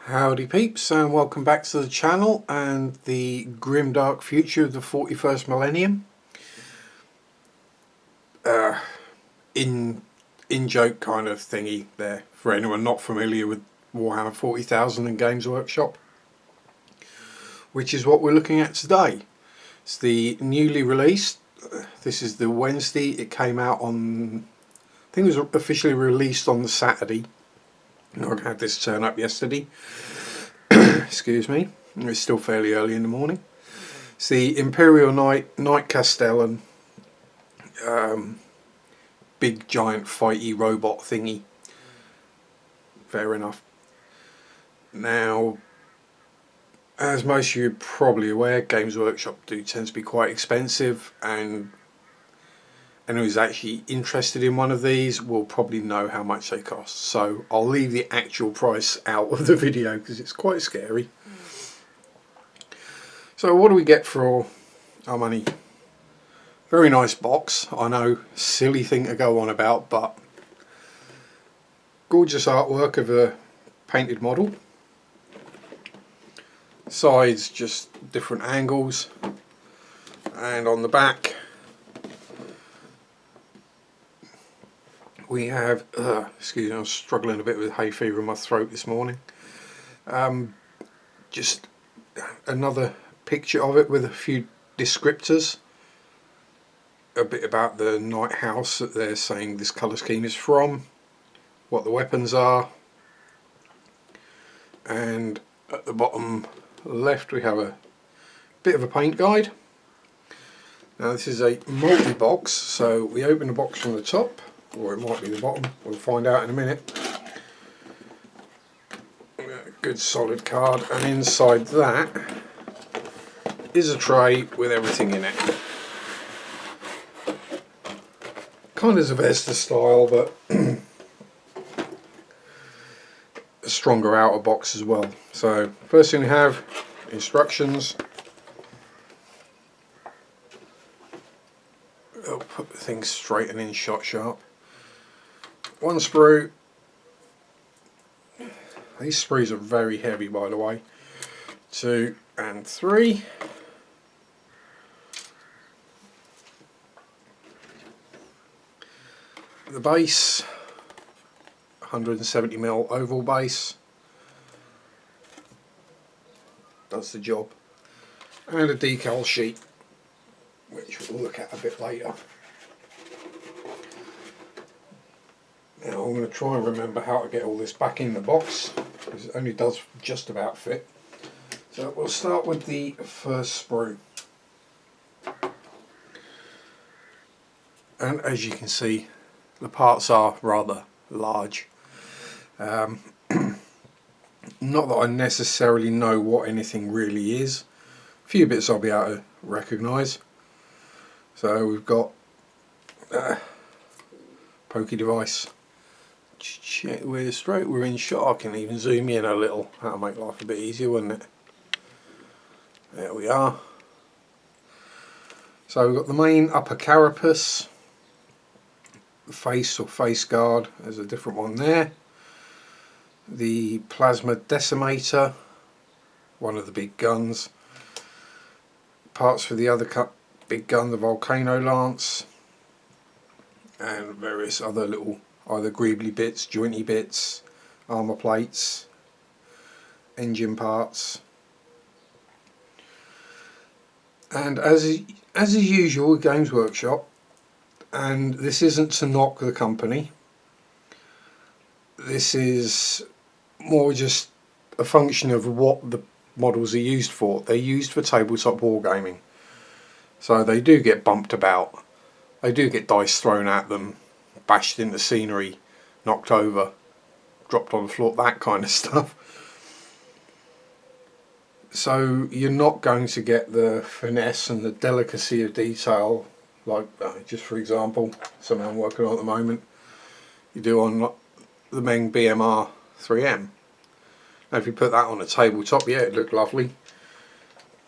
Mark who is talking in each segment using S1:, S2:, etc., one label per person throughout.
S1: Howdy peeps, and welcome back to the channel and the grimdark future of the 41st millennium. In joke kind of thingy there for anyone not familiar with Warhammer 40,000 and Games Workshop, which is what we're looking at today. It's the newly released. This is the Wednesday. It came out on, I think it was officially released on the Saturday. I had this turn up yesterday. Excuse me, it's still fairly early in the morning. It's the Imperial Knight Castellan, big giant fighty robot thingy. Fair enough. Now, as most of you are probably aware, Games Workshop do tend to be quite expensive, and anyone who's actually interested in one of these will probably know how much they cost. So I'll leave the actual price out of the video because it's quite scary. So what do we get for our money? Very nice box. I know, silly thing to go on about, but gorgeous artwork of a painted model. Sides just different angles, and on the back we have, excuse me, I'm struggling a bit with hay fever in my throat this morning. Just another picture of it with a few descriptors. A bit about the Knight House that they're saying this colour scheme is from, what the weapons are, and at the bottom left we have a bit of a paint guide. Now this is a multi-box, so we open the box from the top, or it might be the bottom, we'll find out in a minute. A good solid card, and inside that is a tray with everything in it. Kind of Zvezda style, but a stronger outer box as well. So first thing we have, instructions. I'll put things straight and in shot sharp. One sprue. These sprues are very heavy, by the way. 2 and 3. The base, 170mm oval base, does the job, and a decal sheet, which we'll look at a bit later. Now I'm going to try and remember how to get all this back in the box, because it only does just about fit. So we'll start with the first sprue, and as you can see, the parts are rather large. Not that I necessarily know what anything really is. A few bits I'll be able to recognise. So we've got pokey device. Check we're straight, we're in shot. I can even zoom in a little. That'll make life a bit easier, wouldn't it? There we are. So we've got the main upper carapace. Face or face guard, there's a different one there. The plasma decimator, one of the big guns. Parts for the other big gun, the volcano lance, and various other little either greebly bits, jointy bits, armour plates, engine parts. And as is usual with Games Workshop, and this isn't to knock the company, this is more just a function of what the models are used for. They're used for tabletop wargaming, so they do get bumped about, they do get dice thrown at them, bashed into scenery, knocked over, dropped on the floor, that kind of stuff. So you're not going to get the finesse and the delicacy of detail like, just for example, something I'm working on at the moment, you do on the Meng BMR 3M. Now if you put that on a tabletop, yeah, it looked lovely,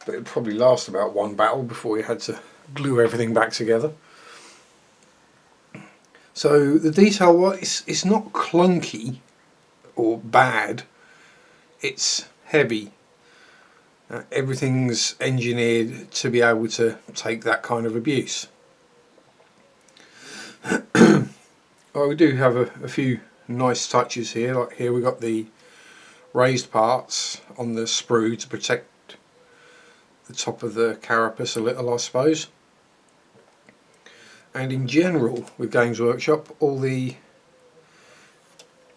S1: but it'd probably last about one battle before you had to glue everything back together. So the detail, it's not clunky or bad, it's heavy. Everything's engineered to be able to take that kind of abuse. Well, we do have a few nice touches here. Like here we got the raised parts on the sprue to protect the top of the carapace a little, I suppose. And in general with Games Workshop, all the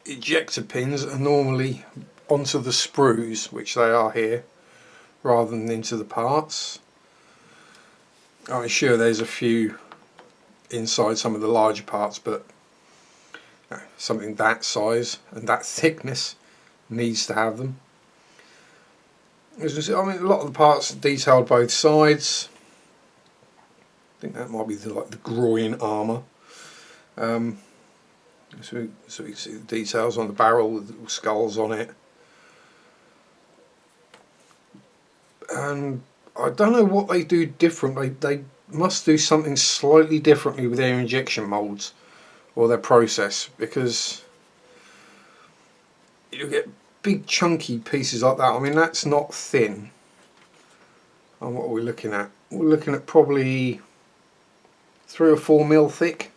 S1: ejector pins are normally onto the sprues, which they are here, rather than into the parts. I'm sure there's a few inside some of the larger parts, but something that size and that thickness needs to have them. As you see, I mean, a lot of the parts are detailed both sides. I think that might be like the groin armour. So you can see the details on the barrel with little skulls on it. And I don't know what they do differently. They must do something slightly differently with their injection moulds or their process, because you get big chunky pieces like that. I mean, that's not thin. And what are we looking at? We're looking at probably 3 or 4 mil thick,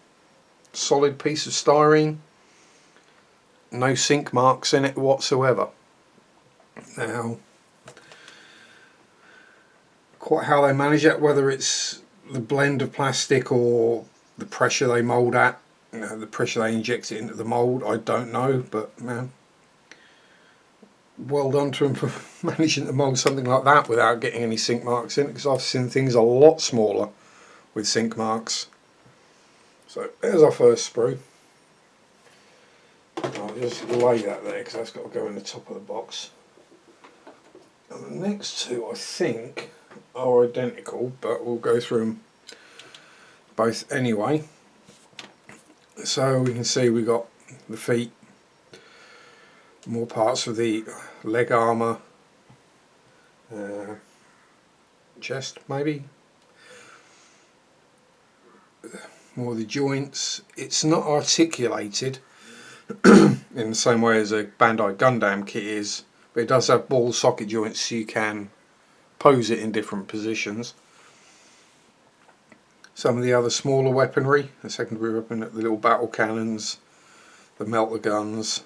S1: solid piece of styrene. No sink marks in it whatsoever. Now, quite how they manage it, whether it's the blend of plastic or the pressure they mould at, the pressure they inject it into the mould, I don't know, but man, well done to them for managing to mould something like that without getting any sink marks in it, because I've seen things a lot smaller with sink marks. So there's our first sprue. I'll just lay that there because that's got to go in the top of the box. And the next two, I think, are identical, but we'll go through them both anyway. So we can see we got the feet, more parts of the leg armour, chest maybe, more of the joints. It's not articulated in the same way as a Bandai Gundam kit is, but it does have ball socket joints so you can pose it in different positions. Some of the other smaller weaponry, the secondary weapon, the little battle cannons, the melter guns,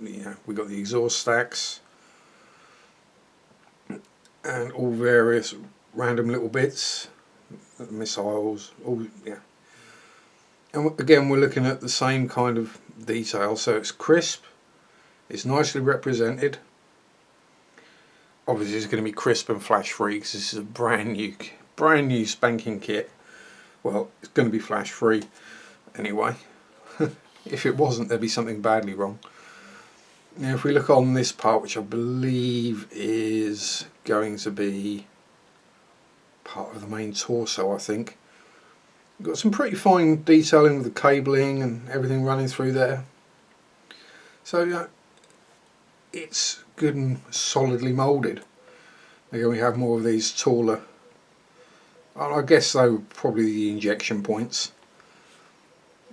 S1: we got the exhaust stacks, and all various random little bits, missiles, all, yeah. And again, we're looking at the same kind of detail, so it's crisp, it's nicely represented. Obviously it's going to be crisp and flash free because this is a brand new spanking kit. Well, it's going to be flash free anyway. If it wasn't, there'd be something badly wrong. Now if we look on this part, which I believe is going to be part of the main torso, I think, we've got some pretty fine detailing with the cabling and everything running through there. So it's good and solidly moulded. Again, we have more of these taller, I guess they were probably the injection points.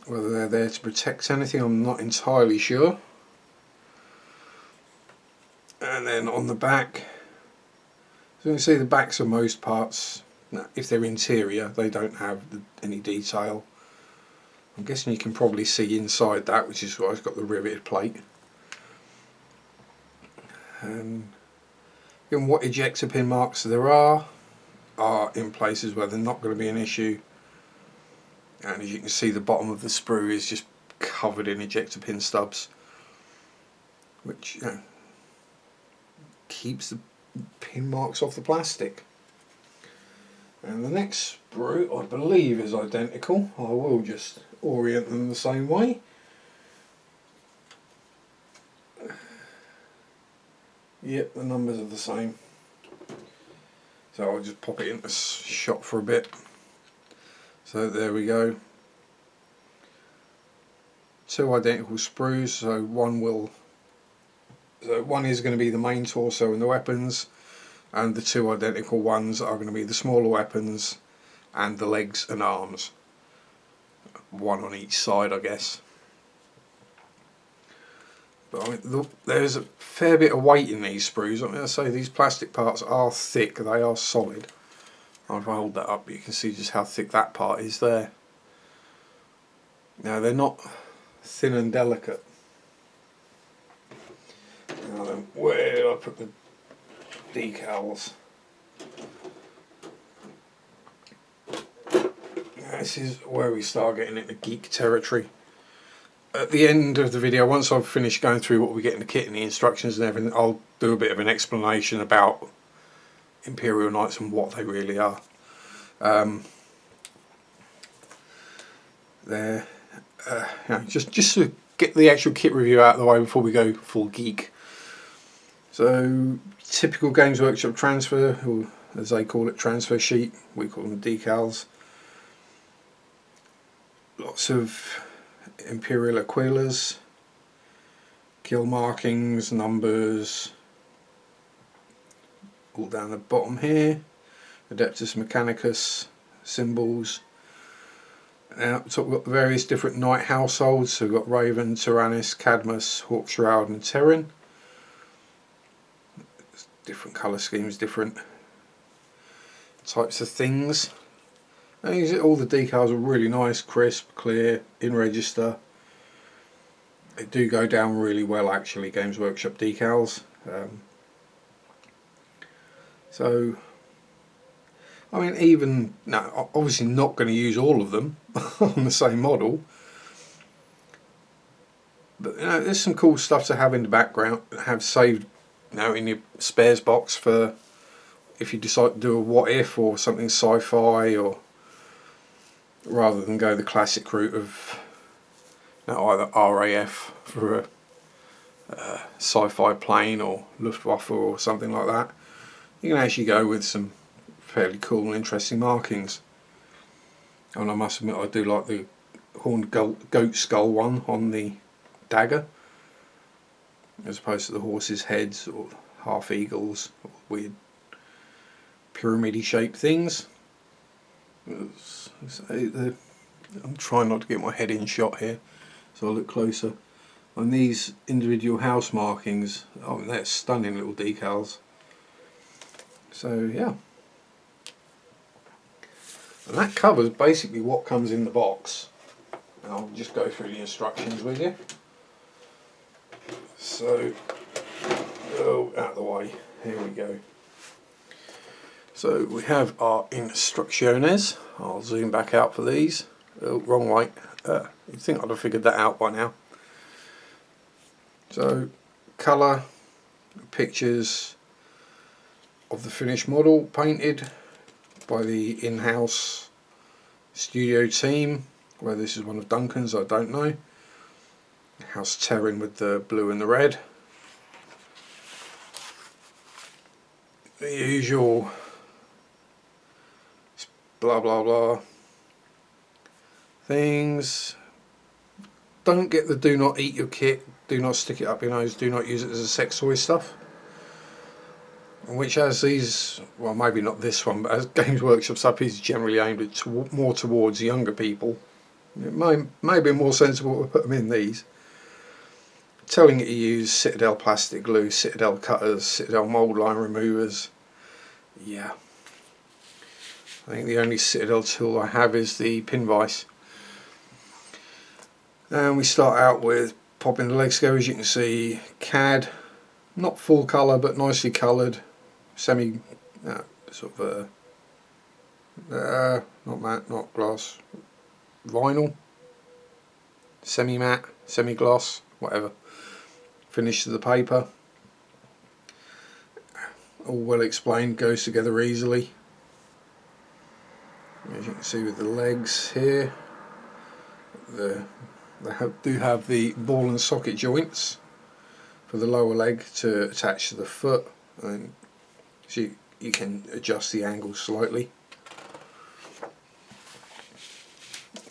S1: Whether they're there to protect anything, I'm not entirely sure. And then on the back, so you can see the backs of most parts, if they're interior, they don't have any detail. I'm guessing you can probably see inside that, which is why it's got the riveted plate. And what ejector pin marks there are in places where they're not going to be an issue. And as you can see, the bottom of the sprue is just covered in ejector pin stubs, which keeps the pin marks off the plastic. And the next sprue, I believe, is identical. I will just orient them the same way. Yep, the numbers are the same. So I'll just pop it into shot for a bit. So there we go. 2 identical sprues, so one is going to be the main torso and the weapons, and the 2 identical ones are going to be the smaller weapons and the legs and arms. 1 on each side, I guess. But I mean, there's a fair bit of weight in these sprues. I mean, I say these plastic parts are thick, they are solid. If I hold that up, you can see just how thick that part is there. Now they're not thin and delicate. Now then, where did I put the decals? This is where we start getting into geek territory. At the end of the video, once I've finished going through what we get in the kit and the instructions and everything, I'll do a bit of an explanation about Imperial Knights and what they really are. They're just to get the actual kit review out of the way before we go full geek. So, typical Games Workshop transfer, or as they call it, transfer sheet. We call them decals. Lots of Imperial Aquilas, kill markings, numbers, all down the bottom here. Adeptus Mechanicus symbols. Now up top we've got the various different knight households. So we've got Raven, Tyrannus, Cadmus, Hawkshroud and Terran. Different colour schemes, different types of things. And all the decals are really nice, crisp, clear, in register. They do go down really well actually, Games Workshop decals. So, I mean, even, no, obviously not going to use all of them on the same model. But you know, there's some cool stuff to have in the background, have saved now in your spares box for if you decide to do a what if or something sci-fi, or rather than go the classic route of either RAF for a sci-fi plane or Luftwaffe or something like that. You can actually go with some fairly cool and interesting markings. And I must admit I do like the horned goat skull one on the dagger, as opposed to the horse's heads or half eagles or weird pyramid-y shaped things. I'm trying not to get my head in shot here, so I'll look closer. And these individual house markings, I mean, they're stunning little decals. So yeah, and that covers basically what comes in the box. And I'll just go through the instructions with you. So, out of the way, here we go. So we have our instrucciones. I'll zoom back out for these. Oh, wrong way. You'd think I'd have figured that out by now. So, colour, pictures of the finished model painted by the in-house studio team. Whether this is one of Duncan's, I don't know. House Terran with the blue and the red. The usual blah blah blah things. Don't get the do not eat your kit, do not stick it up your nose, do not use it as a sex toy stuff. Which has these, well maybe not this one, but as Games Workshop stuff is generally aimed at more towards younger people. It may be more sensible to put them in these. Telling you to use Citadel plastic glue, Citadel cutters, Citadel mould line removers. Yeah. I think the only Citadel tool I have is the pin vise. And we start out with popping the legs together. As you can see, CAD, not full colour but nicely coloured, semi sort of not matte, not gloss, vinyl, semi matte, semi gloss, whatever. Finish to the paper. All well explained, goes together easily. As you can see with the legs here, they do have the ball and socket joints for the lower leg to attach to the foot, and so you can adjust the angle slightly.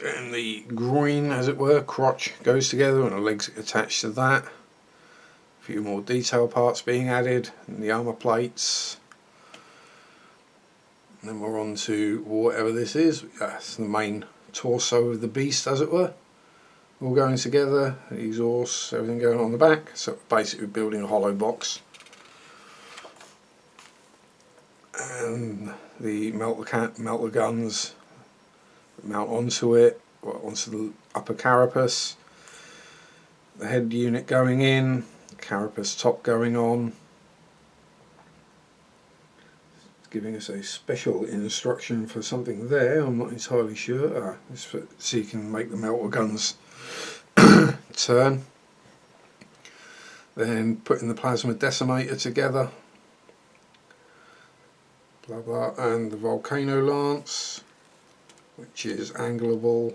S1: And the groin, as it were, crotch, goes together and the legs attached to that. A few more detail parts being added, and the armour plates. And then we're on to whatever this is. That's the main torso of the beast, as it were. all going together, the exhaust, everything going on the back. So basically building a hollow box. And the melt the guns, mount onto it, onto the upper carapace. The head unit going in, carapace top going on. It's giving us a special instruction for something there, I'm not entirely sure. So you can make the melter guns turn. Then putting the plasma decimator together. Blah blah, and the volcano lance, which is angleable.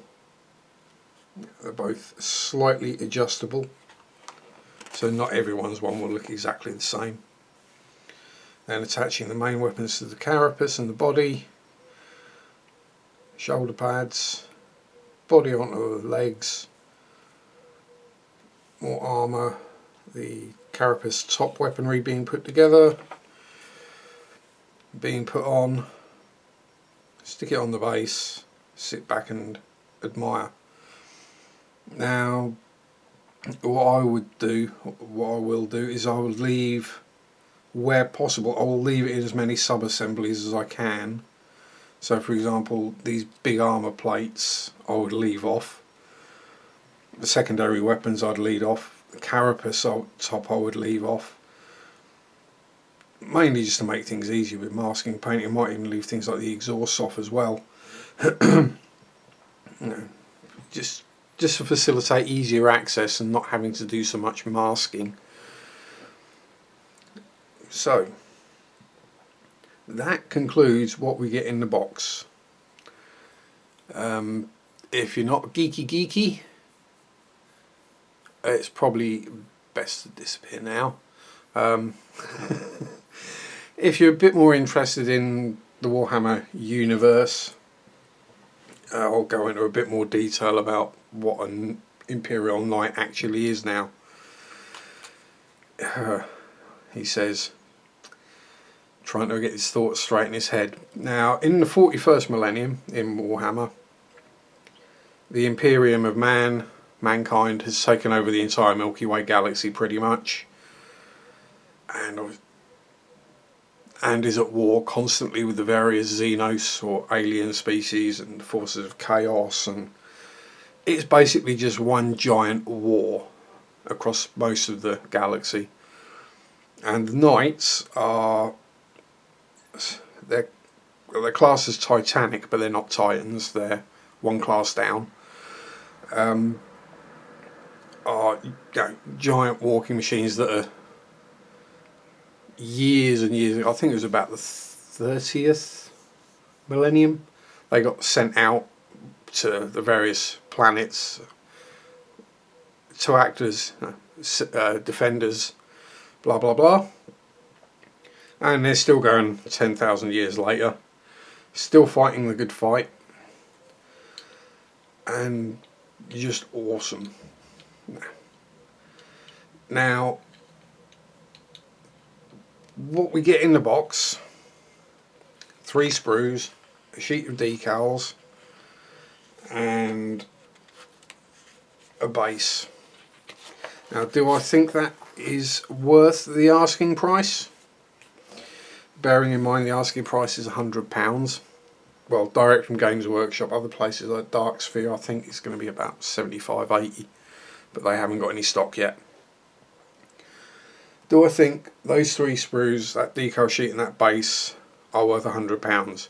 S1: They're both slightly adjustable, so not everyone's one will look exactly the same. Then attaching the main weapons to the carapace and the body, shoulder pads, body onto the legs, more armour, the carapace top weaponry being put together, being put on, stick it on the base, sit back and admire. Now what I will do is I will leave, where possible, I will leave it in as many sub-assemblies as I can. So for example, these big armour plates I would leave off, the secondary weapons I'd leave off, the carapace top I would leave off, mainly just to make things easier with masking and painting. I might even leave things like the exhaust off as well. You know, just to facilitate easier access and not having to do so much masking. So that concludes what we get in the box. If you're not geeky, it's probably best to disappear now. If you're a bit more interested in the Warhammer universe, I'll go into a bit more detail about what an Imperial Knight actually is now. He says, trying to get his thoughts straight in his head. Now, in the 41st millennium in Warhammer, the Imperium of mankind has taken over the entire Milky Way galaxy pretty much, and is at war constantly with the various Xenos or alien species and forces of chaos, and it's basically just one giant war across most of the galaxy. And the Knights are, they're classed as Titanic, but they're not Titans, they're one class down. Are giant walking machines that are years and years ago, I think it was about the 30th millennium, they got sent out to the various planets to act as defenders, blah blah blah, and they're still going 10,000 years later, still fighting the good fight, and just awesome. Now what we get in the box: 3 sprues, a sheet of decals, and a base. Now, do I think that is worth the asking price? Bearing in mind the asking price is £100. Well, direct from Games Workshop. Other places like Dark Sphere, I think it's going to be about 75, 80, but they haven't got any stock yet. Do I think those 3 sprues, that decal sheet and that base, are worth £100?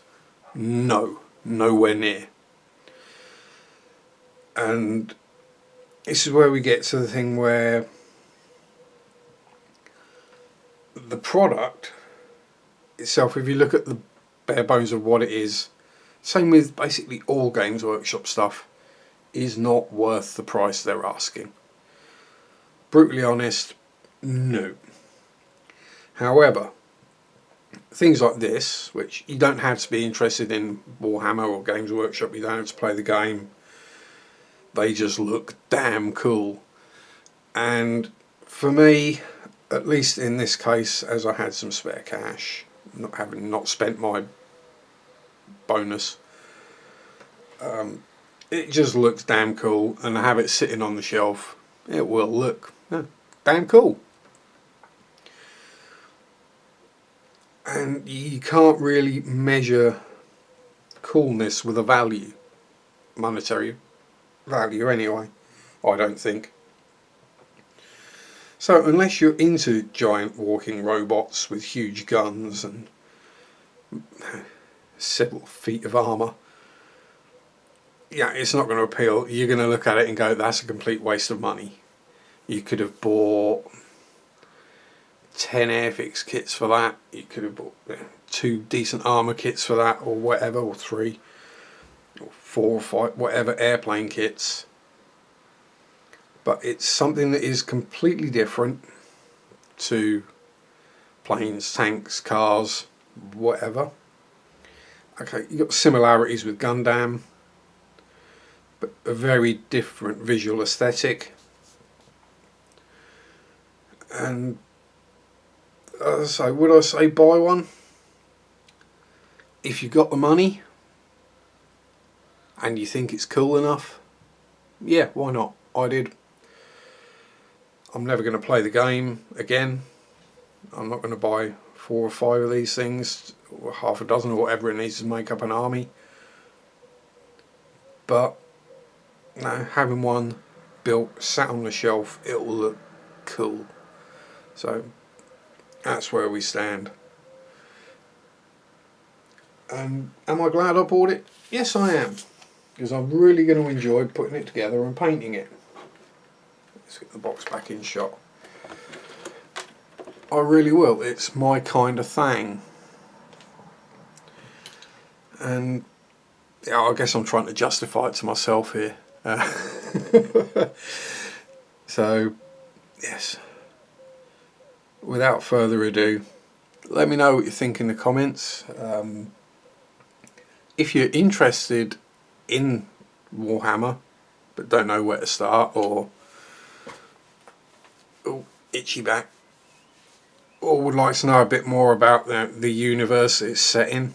S1: No, nowhere near. And this is where we get to the thing where the product itself, if you look at the bare bones of what it is, same with basically all Games Workshop stuff, is not worth the price they're asking. Brutally honest, no. However, things like this, which you don't have to be interested in Warhammer or Games Workshop, you don't have to play the game, they just look damn cool. And for me, at least in this case, as I had some spare cash, not spent my bonus, it just looks damn cool, and to have it sitting on the shelf, it will look damn cool. And you can't really measure coolness with a value, monetary value anyway, I don't think. So unless you're into giant walking robots with huge guns and several feet of armour, yeah, it's not going to appeal. You're going to look at it and go, that's a complete waste of money. You could have bought 10 Airfix kits for that. You could have bought 2 decent armour kits for that, or whatever, or 3, or 4 or 5, whatever, airplane kits. But it's something that is completely different to planes, tanks, cars, whatever. Okay, you've got similarities with Gundam, but a very different visual aesthetic. And so would I say buy one? If you've got the money and you think it's cool enough, yeah, why not? I did. I'm never going to play the game again. I'm not going to buy 4 or 5 of these things, or half a dozen, or whatever it needs to make up an army. But no, having one built, sat on the shelf, it will look cool. So that's where we stand. Am I glad I bought it? Yes, I am, because I'm really going to enjoy putting it together and painting it. Let's get the box back in shot. I really will. It's my kind of thing. And yeah, I guess I'm trying to justify it to myself here. So, yes. Without further ado, let me know what you think in the comments. If you're interested in Warhammer but don't know where to start, or itchy back, or would like to know a bit more about the universe it's set in,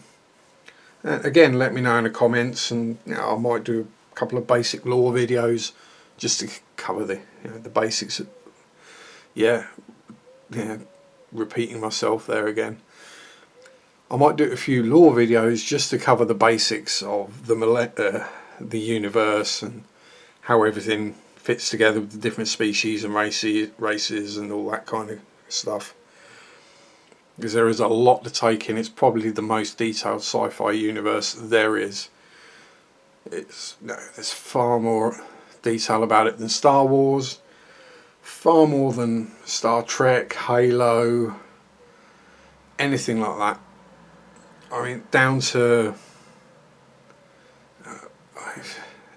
S1: again, let me know in the comments, and I might do a couple of basic lore videos just to cover the basics. Yeah, repeating myself there again. I might do a few lore videos just to cover the basics of the universe and how everything fits together with the different species and races and all that kind of stuff. Because there is a lot to take in. It's probably the most detailed sci-fi universe there is. There's far more detail about it than Star Wars, far more than Star Trek, Halo, anything like that. I mean, down to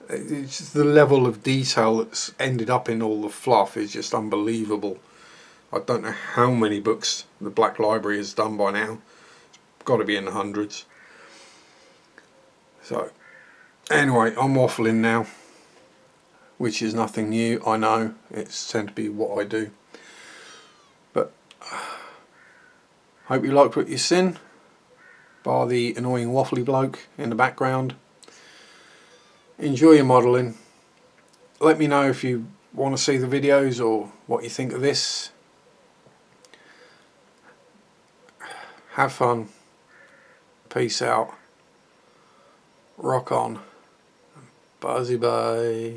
S1: it's just the level of detail that's ended up in all the fluff is just unbelievable. I don't know how many books the Black Library has done by now. It's got to be in the hundreds. So, anyway, I'm waffling now, which is nothing new. I know it's tend to be what I do. But hope you liked what you've seen, bar the annoying waffly bloke in the background. Enjoy your modelling. Let me know if you want to see the videos or what you think of this. Have fun. Peace out. Rock on. Buzzy bye.